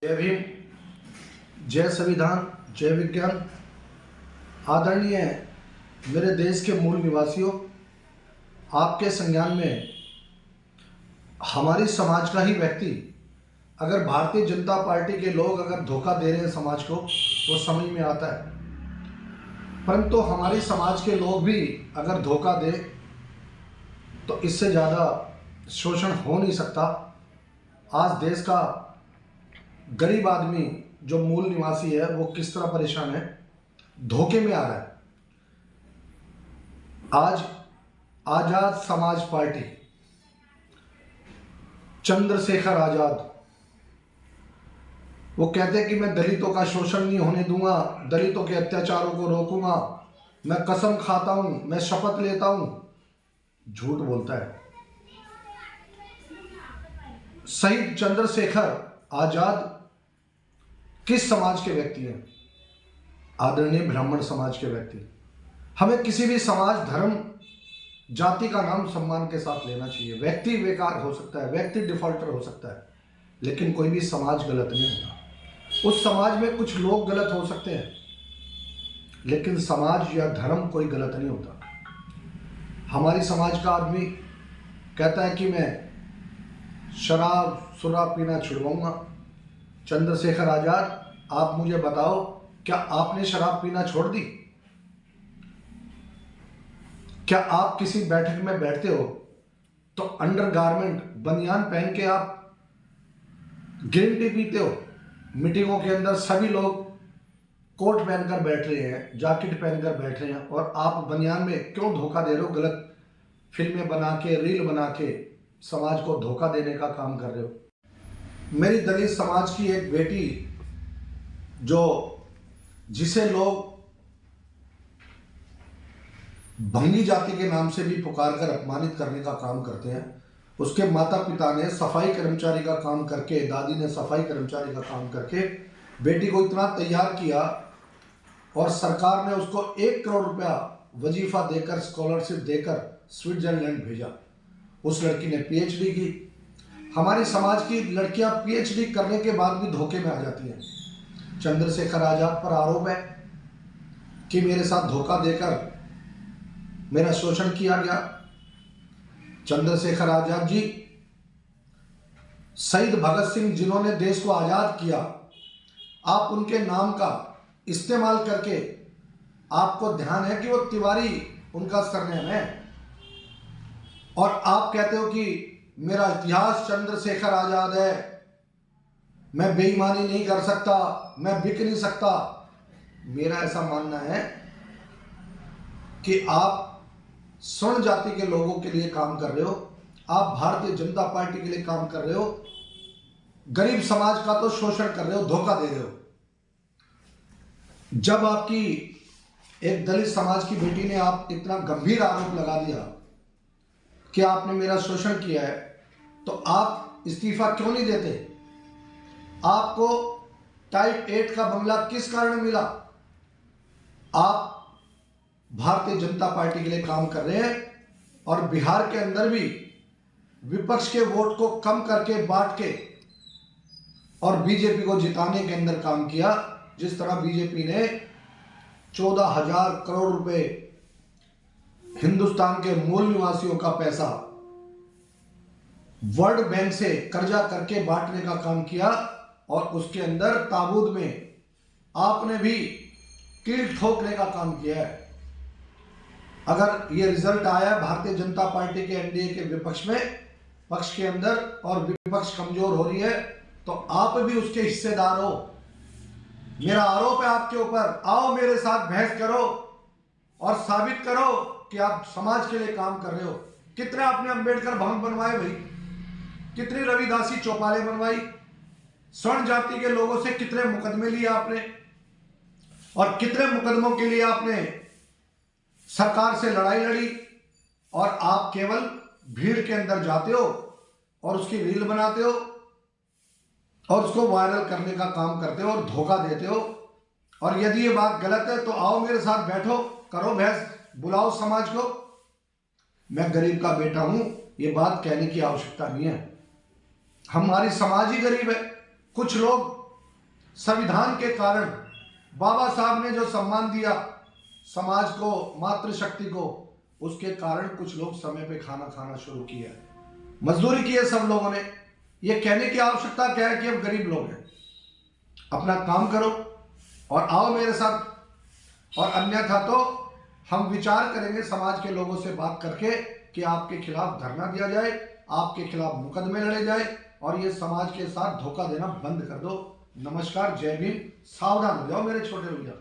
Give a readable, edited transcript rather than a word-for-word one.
जय भीम, जय संविधान, जय विज्ञान। आदरणीय मेरे देश के मूल निवासियों, आपके संज्ञान में हमारी समाज का ही व्यक्ति अगर भारतीय जनता पार्टी के लोग अगर धोखा दे रहे हैं समाज को, वो समझ में आता है। परंतु हमारी समाज के लोग भी अगर धोखा दे तो इससे ज़्यादा शोषण हो नहीं सकता। आज देश का गरीब आदमी जो मूल निवासी है वो किस तरह परेशान है, धोखे में आ रहा है। आज आजाद समाज पार्टी, चंद्रशेखर आजाद, वो कहते हैं कि मैं दलितों का शोषण नहीं होने दूंगा, दलितों के अत्याचारों को रोकूंगा, मैं कसम खाता हूं, मैं शपथ लेता हूं। झूठ बोलता है। शहीद चंद्रशेखर आजाद किस समाज के व्यक्ति हैं? आदरणीय ब्राह्मण समाज के व्यक्ति। हमें किसी भी समाज, धर्म, जाति का नाम सम्मान के साथ लेना चाहिए। व्यक्ति बेकार हो सकता है, व्यक्ति डिफॉल्टर हो सकता है, लेकिन कोई भी समाज गलत नहीं होता। उस समाज में कुछ लोग गलत हो सकते हैं, लेकिन समाज या धर्म कोई गलत नहीं होता। हमारी समाज का आदमी कहता है कि मैं शराब पीना छुड़वाऊंगा। चंद्रशेखर आजाद, आप मुझे बताओ, क्या आपने शराब पीना छोड़ दी? क्या आप किसी बैठक में बैठते हो तो अंडरगारमेंट, बनियान पहन के आप ग्रीन टी पीते हो? मीटिंगों के अंदर सभी लोग कोट पहनकर बैठ रहे हैं, जैकेट पहनकर बैठ रहे हैं, और आप बनियान में क्यों धोखा दे रहे हो? गलत फिल्में बना के, रील बना के समाज को धोखा देने का काम कर रहे हो। मेरी दलित समाज की एक बेटी, जिसे लोग भंगी जाति के नाम से भी पुकार कर अपमानित करने का काम करते हैं, उसके माता पिता ने सफाई कर्मचारी का काम करके, दादी ने सफाई कर्मचारी का काम करके बेटी को इतना तैयार किया, और सरकार ने उसको 1 करोड़ रुपया वजीफा देकर, स्कॉलरशिप देकर स्विट्जरलैंड भेजा। उस लड़की ने पीएचडी की। हमारी समाज की लड़कियां पीएचडी करने के बाद भी धोखे में आ जाती हैं। चंद्रशेखर आजाद पर आरोप है कि मेरे साथ धोखा देकर मेरा शोषण किया गया। चंद्रशेखर आजाद जी, शहीद भगत सिंह जिन्होंने देश को आजाद किया, आप उनके नाम का इस्तेमाल करके, आपको ध्यान है कि वो तिवारी उनका सरनेम है, और आप कहते हो कि मेरा इतिहास चंद्रशेखर आजाद है, मैं बेईमानी नहीं कर सकता, मैं बिक नहीं सकता। मेरा ऐसा मानना है कि आप स्वर्ण जाति के लोगों के लिए काम कर रहे हो, आप भारतीय जनता पार्टी के लिए काम कर रहे हो, गरीब समाज का तो शोषण कर रहे हो, धोखा दे रहे हो। जब आपकी एक दलित समाज की बेटी ने आप इतना गंभीर आरोप लगा दिया कि आपने मेरा शोषण किया है, तो आप इस्तीफा क्यों नहीं देते? आपको टाइप 8 का बंगला किस कारण मिला? आप भारतीय जनता पार्टी के लिए काम कर रहे हैं, और बिहार के अंदर भी विपक्ष के वोट को कम करके, बांट के, और बीजेपी को जिताने के अंदर काम किया। जिस तरह बीजेपी ने 14,000 करोड़ रुपए हिंदुस्तान के मूल निवासियों का पैसा वर्ल्ड बैंक से कर्जा करके बांटने का काम किया, और उसके अंदर ताबूत में आपने भी कील ठोकने का काम किया है। अगर ये रिजल्ट आया भारतीय जनता पार्टी के एनडीए के पक्ष के अंदर, और विपक्ष कमजोर हो रही है, तो आप भी उसके हिस्सेदार हो। मेरा आरोप है आपके ऊपर। आओ मेरे साथ बहस करो और साबित करो कि आप समाज के लिए काम कर रहे हो। कितने आपने अंबेडकर भवन बनवाए भाई, कितनी रविदासी चौपालें बनवाई, स्वर्ण जाति के लोगों से कितने मुकदमे लिए आपने, और कितने मुकदमों के लिए आपने सरकार से लड़ाई लड़ी। और आप केवल भीड़ के अंदर जाते हो और उसकी रील बनाते हो और उसको वायरल करने का काम करते हो और धोखा देते हो। और यदि ये बात गलत है तो आओ मेरे साथ बैठो, करो बहस, बुलाओ समाज को। मैं गरीब का बेटा हूं, ये बात कहने की आवश्यकता नहीं है। हमारी समाज ही गरीब है। कुछ लोग संविधान के कारण बाबा साहब ने जो सम्मान दिया समाज को, मातृशक्ति को, उसके कारण कुछ लोग समय पे खाना खाना शुरू किया, मजदूरी की है सब लोगों ने। ये कहने की आवश्यकता क्या है कि हम गरीब लोग हैं, अपना काम करो और आओ मेरे साथ, और अन्यथा तो हम विचार करेंगे समाज के लोगों से बात करके कि आपके खिलाफ धरना दिया जाए, आपके खिलाफ मुकदमे लड़े जाए, और ये समाज के साथ धोखा देना बंद कर दो। नमस्कार, जय भीम, सावधान हो जाओ मेरे छोटे भैया।